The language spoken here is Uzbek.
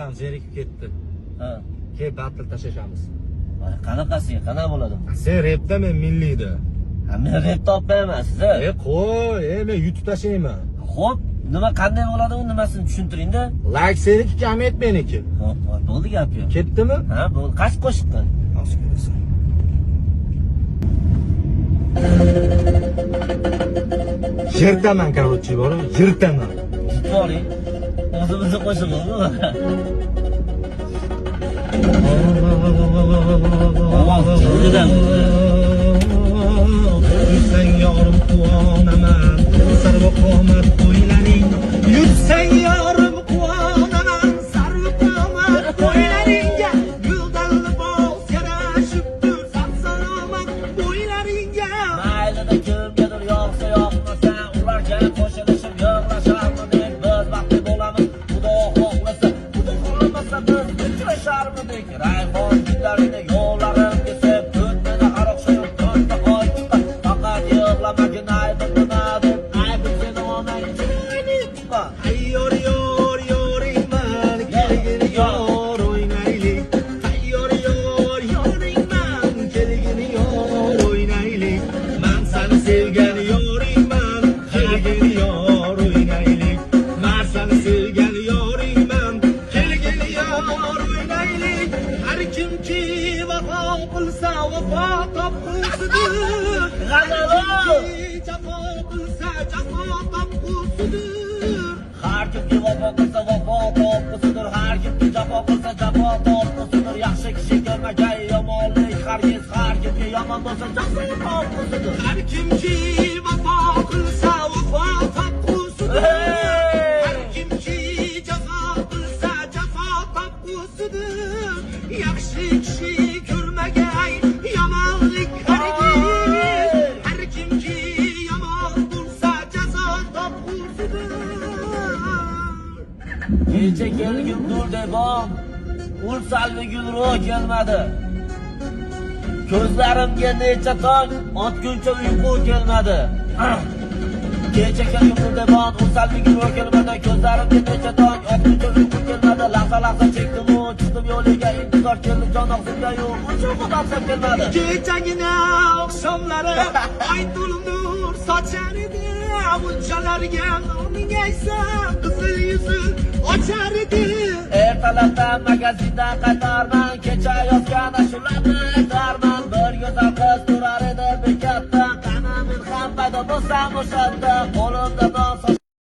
odam zerikib ketdi. Ha. Keyin battle tashashamiz. Qanaqasiga, qanaqa bo'ladi? Sen repda, men milliyda. Ha, men rep topmayman siz. Qo'y, men yutib tashlayman. Xo'p, nima qanday bo'ladi u nimasini tushuntiring-da. Like seniki jamiyat meniki. Xo'p, bo'ldi gap yo'q. Ketdimi? Ha, bo'ldi. Qaysi qo'shiqdan? Hozir ko'rasan. Yirtaman, короче, bor, yirtaman. Boring. O'zimizni qo'shig'imiz. Yursang yorim quvonaman, sarva qomat qo'ylaring. Yursang yorim quvonaman, sarva qomat qo'ylaringga. Guldan libos yarashibdir, salomat bo'ylaringga. Maylida kimgadir yoqsa yoqmasa, ularga qo'shilishib yig'lasharmidik. Biz vaqtli bo'lamiz, Xudo xohlasa, Xudo xohlamasa biz uchrasharmidik. Rayhon kunlarini yo'llarim kesib, ko'nglini aroqshirib, ko'zda oy chiqib, faqat yig'lamagin aybim nimadir, aybim seni onang chiqmaydi chiqma. Ayyor yor yoringman, kelgin yor o'ynaylik. Ayyor yor yoringman, kelgin yor o'ynaylik. Men seni sevgan yoringman, kelgin yor o'ynaylik. Men seni sevgan yoringman, kelgin yor o'ynaylik. Har kimki vafo qilsa vafo topqusidir. Jafo qilsa jafo topqusidir. Har kimki vafo qilsa vafo topqusidir. Har kimki jafo qilsa jafo topqusidir. Yaxshi kishi ko'rmagan yomonlik hargiz, har kimki yomon bo'lsa jazo topqusidir. Har kimki vafo qilsa vafo topqusidir. Har kimki jafo qilsa jafo topqusidir. Yaxshi kishi ko'rmagan yomonlik hargiz. Har kimki yomon bo'lsa jazo topqusidir. Kecha kelgim Nurdebon, ul salvi gulro kelmadi. Ko'zlarimga necha tong otguncha uyqu kelmadi. Kecha kelgim Nurdebon, ul salvi gulro kelmadi. Ko'zlarimga necha tong otguncha uyqu kelmadi. Lahza chekdim u, chiqdim yo'liga, intizor keldi jon og'zimga yo'q. Uncha qodamsam kelmadi. Kechagina oqshomlari oy to'lib nur sochar edi. Bunchalarga noming aysam qizil yuzin ochar edi. Ertalabda magazindan qaytarman, kecha yozgan ashulani aytarman. Bir go'zal qiz turar edi bekatda, qani men ham paydo bo'lsam o'shanda qo'limda non